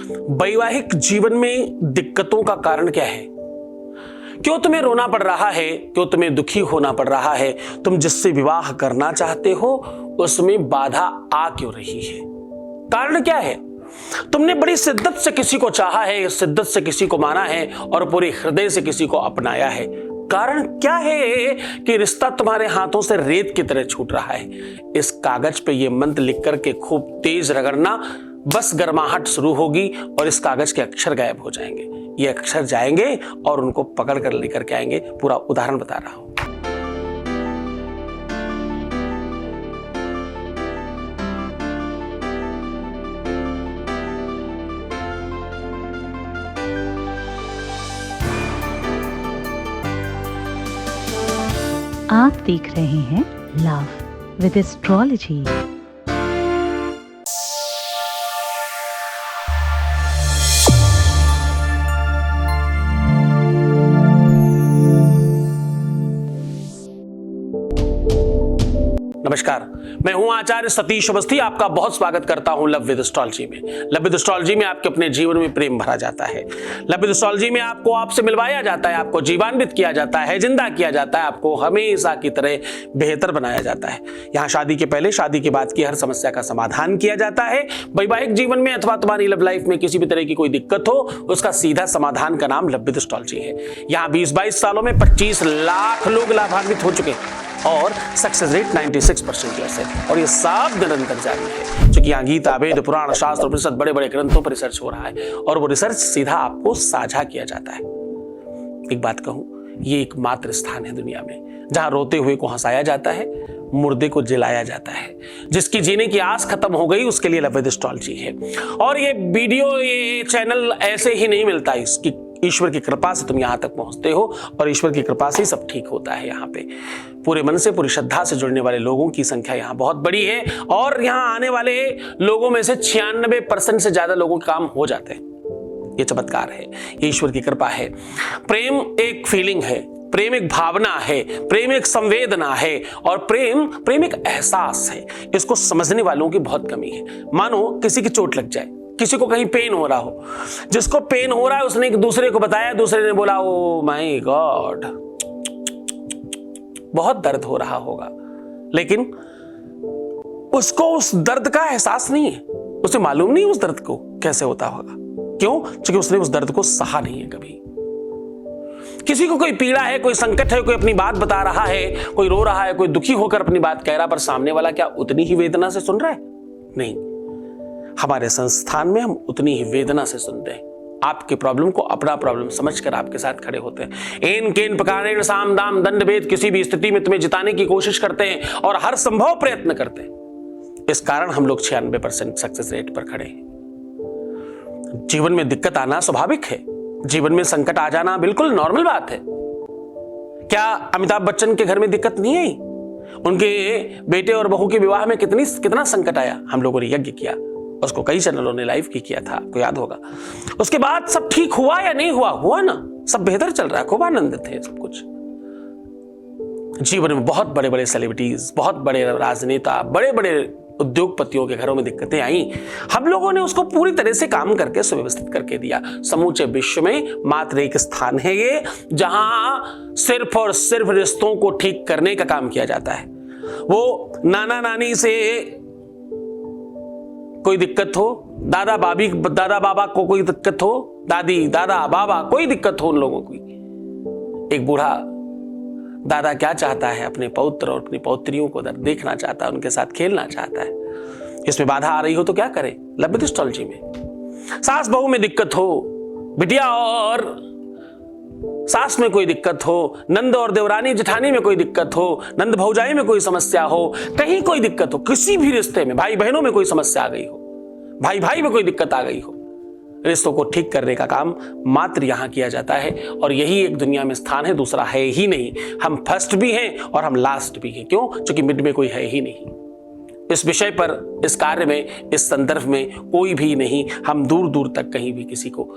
वैवाहिक जीवन में दिक्कतों का कारण क्या है? क्यों तुम्हें रोना पड़ रहा है? क्यों तुम्हें दुखी होना पड़ रहा है? तुम जिससे विवाह करना चाहते हो उसमें बाधा आ क्यों रही है? कारण क्या है? तुमने बड़ी शिद्दत से किसी को चाहा है, शिद्दत से किसी को माना है और पूरे हृदय से किसी को अपनाया है। कारण क्या है कि रिश्ता तुम्हारे हाथों से रेत की तरह छूट रहा है? इस कागज पे ये मंत्र लिख करके खूब तेज रगड़ना, बस गर्माहट शुरू होगी और इस कागज के अक्षर गायब हो जाएंगे। ये अक्षर जाएंगे और उनको पकड़ कर लेकर के आएंगे। पूरा उदाहरण बता रहा हूं। आप देख रहे हैं लव विद एस्ट्रोलॉजी। नमस्कार, मैं हूं आचार्य सतीश अवस्थी। आपका बहुत स्वागत करता हूं लव विद एस्ट्रोलॉजी में। लव विद एस्ट्रोलॉजी में आपके अपने जीवन में प्रेम भरा जाता है। लव विद एस्ट्रोलॉजी में आपको आपसे मिलवाया जाता है, आपको जीवान्वित किया जाता है, जिंदा किया जाता है, आपको हमेशा की तरह बेहतर बनाया जाता है। यहाँ शादी के पहले, शादी के बाद की हर समस्या का समाधान किया जाता है। वैवाहिक जीवन में अथवा तुम्हारी लव लाइफ में किसी भी तरह की कोई दिक्कत हो, उसका सीधा समाधान का नाम लव विद एस्ट्रोलॉजी है। यहाँ 20-22 सालों में 25 लाख लोग लाभान्वित हो चुके हैं और सक्सेस रेट 96% है। और ये सब निरंतर जारी है, क्योंकि यहाँ गीता, वेद, पुराण, शास्त्र, उपनिषद, बड़े बड़े ग्रंथों पर रिसर्च हो रहा है और वो रिसर्च सीधा आपको साझा किया जाता है। एक बात कहूं, ये एकमात्र स्थान है दुनिया में जहां रोते हुए को हंसाया जाता है, मुर्दे को जिलाया जाता है। जिसकी जीने की आस खत्म हो गई उसके लिए लव विद एस्ट्रोलॉजी है। और ये वीडियो, ये चैनल ऐसे ही नहीं मिलता, इसकी ईश्वर की कृपा से तुम यहां तक पहुंचते हो और ईश्वर की कृपा से ही सब ठीक होता है। यहाँ पे पूरे मन से, पूरी श्रद्धा से जुड़ने वाले लोगों की संख्या यहाँ बहुत बड़ी है और यहाँ आने वाले लोगों में से 96% से ज्यादा लोगों के काम हो जाते हैं। ये चमत्कार है, ये ईश्वर की कृपा है। प्रेम एक फीलिंग है, प्रेम एक भावना है, प्रेम एक संवेदना है और प्रेम एक एहसास है। इसको समझने वालों की बहुत कमी है। मानो किसी की चोट लग जाए, किसी को कहीं पेन हो रहा हो, जिसको पेन हो रहा है उसने एक दूसरे को बताया, दूसरे ने बोला ओ माय गॉड बहुत दर्द हो रहा होगा, लेकिन उसको उस दर्द का एहसास नहीं है। उसे मालूम नहीं उस दर्द को कैसे होता होगा। क्यों? क्योंकि उसने उस दर्द को सहा नहीं है कभी। किसी को कोई पीड़ा है, कोई संकट है, कोई अपनी बात बता रहा है, कोई रो रहा है, कोई दुखी होकर अपनी बात कह रहा, पर सामने वाला क्या उतनी ही वेदना से सुन रहा है? नहीं। हमारे संस्थान में हम उतनी ही वेदना से सुनते हैं। आपके प्रॉब्लम को अपना प्रॉब्लम समझकर आपके साथ खड़े होते हैं। एन केन प्रकारेण साम दाम दंड भेद, किसी भी स्थिति में तुम्हें जिताने की कोशिश करते हैं और हर संभव प्रयत्न करते हैं। इस कारण हम लोग 96% सक्सेस रेट पर खड़े हैं। जीवन में दिक्कत आना स्वाभाविक है, जीवन में संकट आ जाना बिल्कुल नॉर्मल बात है। क्या अमिताभ बच्चन के घर में दिक्कत नहीं आई? उनके बेटे और बहू के विवाह में कितना संकट आया। हम लोगों ने यज्ञ किया, उसको कई चैनलों ने लाइव किया था, आपको याद होगा। उसके बाद सब ठीक हुआ या नहीं हुआ? हुआ ना, सब बेहतर चल रहा है, खूब आनंदित है सब कुछ। जीवन में बहुत बड़े बड़े सेलिब्रिटीज, बहुत बड़े राजनेता, बड़े बड़े उद्योगपतियों के घरों में दिक्कतें आई। हम लोगों ने उसको पूरी तरह से काम करके सुव्यवस्थित करके दिया। समूचे विश्व में मात्र एक स्थान है ये जहां सिर्फ और सिर्फ रिश्तों को ठीक करने का काम किया जाता है। वो नाना नानी से कोई दिक्कत हो, दादा बाबा को कोई दिक्कत हो, दादी दादा बाबा कोई दिक्कत हो, उन लोगों की एक बूढ़ा दादा क्या चाहता है? अपने पौत्र और अपनी पौत्रियों को देखना चाहता है, उनके साथ खेलना चाहता है। इसमें बाधा आ रही हो तो क्या करे? लव विद एस्ट्रोलॉजी में सास बहू में दिक्कत हो, बिटिया और सास में कोई दिक्कत हो, नंद और देवरानी जेठानी में कोई दिक्कत हो, नंद भौजाई में कोई समस्या हो, कहीं कोई दिक्कत हो, किसी भी रिश्ते में भाई बहनों में कोई समस्या आ गई हो, भाई भाई में कोई दिक्कत आ गई हो, रिश्तों को ठीक करने का काम मात्र यहां किया जाता है। और यही एक दुनिया में स्थान है, दूसरा है ही नहीं। हम फर्स्ट भी हैं और हम लास्ट भी हैं। क्यों? क्योंकि मिड में कोई है ही नहीं। इस विषय पर, इस कार्य में, इस संदर्भ में कोई भी नहीं। हम दूर दूर तक कहीं भी किसी को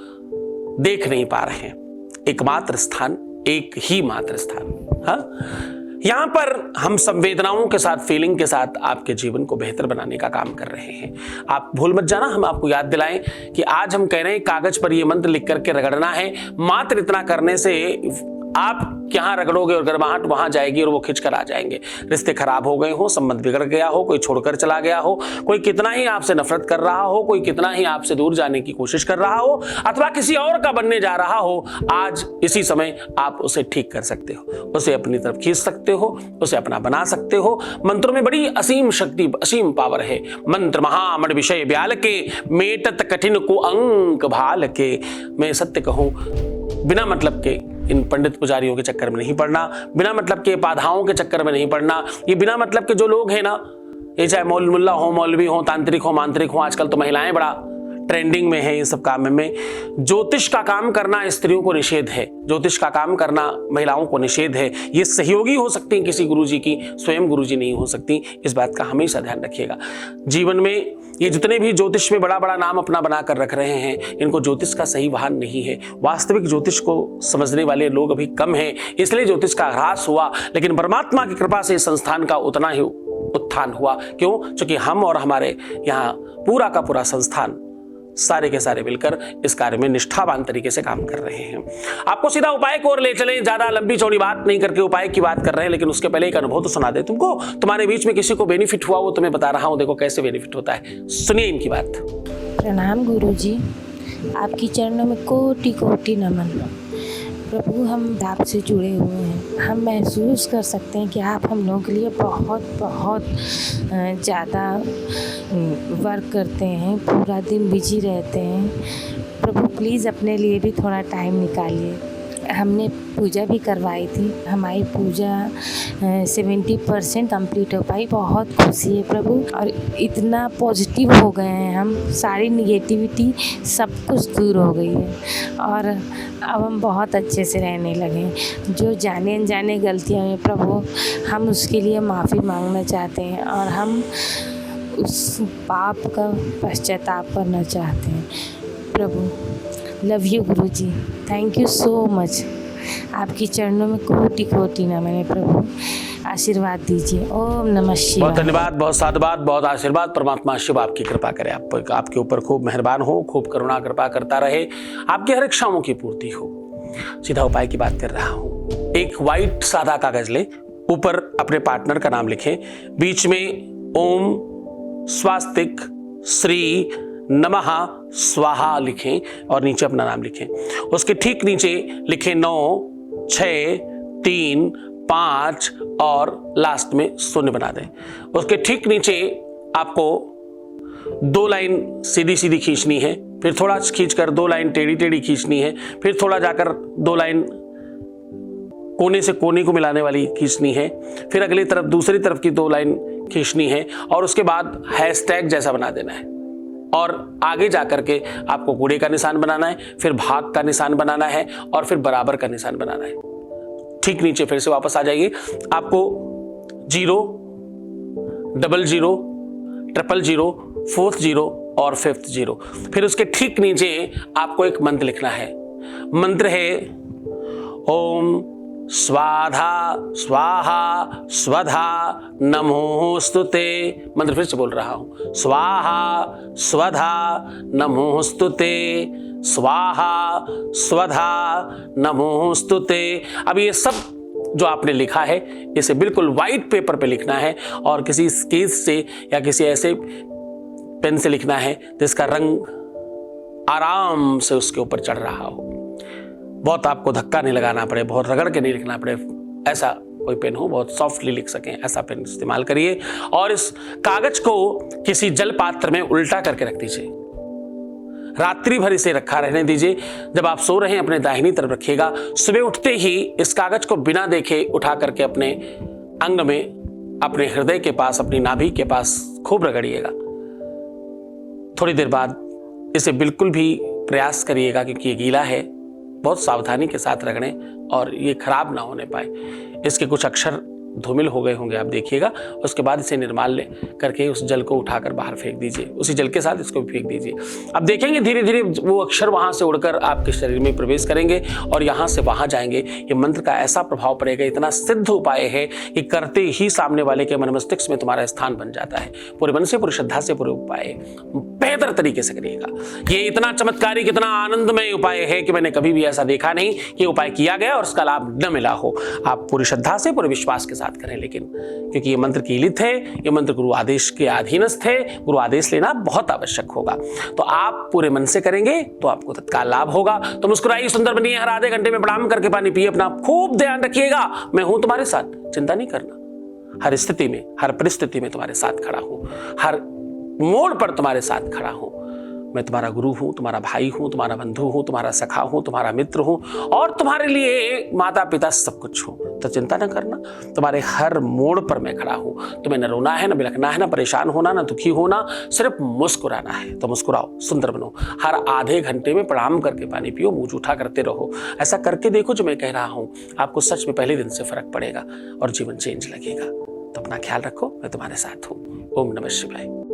देख नहीं पा रहे हैं। एकमात्र स्थान, एक ही मात्र स्थान। हाँ, यहां पर हम संवेदनाओं के साथ, फीलिंग के साथ आपके जीवन को बेहतर बनाने का काम कर रहे हैं। आप भूल मत जाना, हम आपको याद दिलाएं कि आज हम कह रहे हैं कागज पर ये मंत्र लिख करके रगड़ना है। मात्र इतना करने से आप यहाँ रगड़ोगे और गर्माहट वहां जाएगी और वो खिंच कर आ जाएंगे। रिश्ते खराब हो गए हो, संबंध बिगड़ गया हो, कोई छोड़कर चला गया हो, कोई कितना ही आपसे नफरत कर रहा हो, कोई कितना ही आपसे दूर जाने की कोशिश कर रहा हो, अथवा किसी और का बनने जा रहा हो, आज इसी समय आप उसे ठीक कर सकते हो, उसे अपनी तरफ खींच सकते हो, उसे अपना बना सकते हो। मंत्रों में बड़ी असीम शक्ति, असीम पावर है। मंत्र महामण विषय ब्याल के, मेटत कठिन को अंक भाल के। मैं सत्य कहूं, बिना मतलब के इन पंडित पुजारियों के चक्कर में नहीं पड़ना, बिना मतलब के बाधाओं के चक्कर में नहीं पड़ना। ये बिना मतलब के जो लोग हैं ना, ये चाहे मुल्ला हो, मौलवी हो, तांत्रिक हो, मांत्रिक हो, आजकल तो महिलाएं बड़ा ट्रेंडिंग में है इन सब काम में। ज्योतिष का काम करना स्त्रियों को निषेध है, ज्योतिष का काम करना महिलाओं को निषेध है। ये सहयोगी हो सकती हैं किसी गुरुजी की, स्वयं गुरुजी नहीं हो सकती। इस बात का हमेशा ध्यान रखिएगा। जीवन में ये जितने भी ज्योतिष में बड़ा बड़ा नाम अपना बनाकर रख रहे हैं, इनको ज्योतिष का सही भान नहीं है। वास्तविक ज्योतिष को समझने वाले लोग अभी कम हैं, इसलिए ज्योतिष का ह्रास हुआ। लेकिन परमात्मा की कृपा से इस संस्थान का उतना ही उत्थान हुआ। क्यों? क्योंकि हम और हमारे यहाँ पूरा का पूरा संस्थान, सारे के सारे मिलकर इस कार्य में निष्ठावान तरीके से काम कर रहे हैं। आपको सीधा उपाय की ओर ले चलें, ज्यादा लंबी चौड़ी बात नहीं करके उपाय की बात कर रहे हैं, लेकिन उसके पहले एक अनुभव तो सुना दे तुमको। तुम्हारे बीच में किसी को बेनिफिट हुआ, वो तुम्हें बता रहा हूं, देखो कैसे बेनिफिट होता है। सुनिए इनकी बात। प्रणाम गुरुजी, आपकी चरणों में कोटि कोटि नमन। प्रभु, हम आपसे जुड़े हुए हैं। हम महसूस कर सकते हैं कि आप हम लोगों के लिए बहुत बहुत ज़्यादा वर्क करते हैं, पूरा दिन बिजी रहते हैं। प्रभु प्लीज़ अपने लिए भी थोड़ा टाइम निकालिए। हमने पूजा भी करवाई थी, हमारी पूजा 70% कंप्लीट हो पाई। बहुत खुशी है प्रभु, और इतना पॉजिटिव हो गए हैं हम, सारी निगेटिविटी सब कुछ दूर हो गई है और अब हम बहुत अच्छे से रहने लगे हैं। जो जाने अनजाने गलतियाँ हैं प्रभु, हम उसके लिए माफ़ी मांगना चाहते हैं और हम उस पाप का पश्चाताप करना चाहते हैं। प्रभु love you Guruji, thank you so much. आपकी चरणों में कोटि कोटि नमन है प्रभु, आशीर्वाद दीजिए। ओम नमः शिवाय। बहुत धन्यवाद, बहुत साधुवाद, बहुत आशीर्वाद। परमात्मा शिव आपकी कृपा करे, आपके ऊपर खूब मेहरबान हो, खूब करुणा कृपा करता रहे, आपकी हर इच्छाओं की पूर्ति हो। सीधा उपाय की बात कर रहा हूं। एक व्हाइट सादा कागज ले, ऊपर अपने पार्टनर का नाम लिखें, बीच में ओम स्वास्तिक श्री नमः स्वाहा लिखें और नीचे अपना नाम लिखें। उसके ठीक नीचे लिखें 9, 6, 3, 5 और लास्ट में शून्य बना दें। उसके ठीक नीचे आपको 2 लाइन सीधी सीधी खींचनी है, फिर थोड़ा खींचकर 2 लाइन टेढ़ी टेढ़ी खींचनी है, फिर थोड़ा जाकर 2 लाइन कोने से कोने को मिलाने वाली खींचनी है, फिर अगली तरफ दूसरी तरफ की 2 लाइन खींचनी है और उसके बाद हैशटैग जैसा बना देना है। और आगे जाकर के आपको कूड़े का निशान बनाना है, फिर भाग का निशान बनाना है और फिर बराबर का निशान बनाना है। ठीक नीचे फिर से वापस आ जाइए। आपको 0, 00, 000, 4th 0 और 5th 0। फिर उसके ठीक नीचे आपको एक मंत्र लिखना है। मंत्र है ओम स्वाधा स्वाहा स्वधा नमोस्तुते। मंत्र फिर से बोल रहा हूं, स्वाहा स्वधा नमोस्तुते, स्वाहा स्वधा नमोस्तुते। अब ये सब जो आपने लिखा है, इसे बिल्कुल व्हाइट पेपर पे लिखना है और किसी स्केच से या किसी ऐसे पेन से लिखना है जिसका रंग आराम से उसके ऊपर चढ़ रहा हो। बहुत आपको धक्का नहीं लगाना पड़े, बहुत रगड़ के नहीं लिखना पड़े, ऐसा कोई पेन हो, बहुत सॉफ्टली लिख सकें, ऐसा पेन इस्तेमाल करिए। और इस कागज को किसी जल पात्र में उल्टा करके रख दीजिए, रात्रि भर इसे रखा रहने दीजिए। जब आप सो रहे हैं अपने दाहिनी तरफ रखिएगा। सुबह उठते ही इस कागज को बिना देखे उठा करके अपने अंग में, अपने हृदय के पास, अपनी नाभि के पास खूब रगड़िएगा। थोड़ी देर बाद इसे बिल्कुल भी प्रयास करिएगा, क्योंकि ये गीला है, बहुत सावधानी के साथ रगड़ें और ये खराब ना होने पाए। इसके कुछ अक्षर धूमिल हो गए होंगे, आप देखिएगा। उसके बाद इसे निर्माल्य करके उस जल को उठाकर बाहर फेंक दीजिए, उसी जल के साथ इसको भी फेंक दीजिए। अब देखेंगे धीरे धीरे वो अक्षर वहां से उड़कर आपके शरीर में प्रवेश करेंगे और यहां से वहां जाएंगे। ये मंत्र का ऐसा प्रभाव पड़ेगा, इतना सिद्ध उपाय है कि करते ही सामने वाले के मन मस्तिष्क में तुम्हारा स्थान बन जाता है। पूरे मन से, पूरी श्रद्धा से, पूरे उपाय बेहतर तरीके से करिएगा। ये इतना चमत्कारिक, इतना आनंदमय उपाय है कि मैंने कभी भी ऐसा देखा नहीं कि उपाय किया गया और उसका लाभ न मिला हो। आप पूरी श्रद्धा से, पूरे विश्वास के साथ करें, लेकिन क्योंकि ये मंत्र कीलित है, ये मंत्र गुरु आदेश के अधीनस्थ है, गुरु आदेश लेना बहुत आवश्यक होगा। तो आप पूरे मन से करेंगे तो आपको तत्काल लाभ होगा। तो मुस्कुराइए, सुंदर बनिए, हर आधे घंटे में प्रणाम करके पानी पिए, अपना खूब ध्यान रखिएगा। मैं हूं तुम्हारे साथ, चिंता नहीं करना। हर स्थिति में, हर परिस्थिति में तुम्हारे साथ खड़ा हूं, हर मोड़ पर तुम्हारे साथ खड़ा हूं। मैं तुम्हारा गुरु हूं, तुम्हारा भाई हूं, तुम्हारा बंधु हूं, तुम्हारा सखा हूं, तुम्हारा मित्र हूं और तुम्हारे लिए माता पिता सब कुछ हूं। तो चिंता न करना, तुम्हारे हर मोड़ पर मैं खड़ा हूं। तुम्हें न रोना है, न बिलखना है, न परेशान होना, न दुखी होना, सिर्फ मुस्कुराना है। तो मुस्कुराओ, सुंदर बनो। हर आधे घंटे में प्रणाम करके पानी पियो, मुंह जूठा करते रहो। ऐसा करके देखो जो मैं कह रहा हूं, आपको सच में पहले दिन से फर्क पड़ेगा और जीवन चेंज लगेगा। तो अपना ख्याल रखो, मैं तुम्हारे साथ हूं। ओम नमः शिवाय।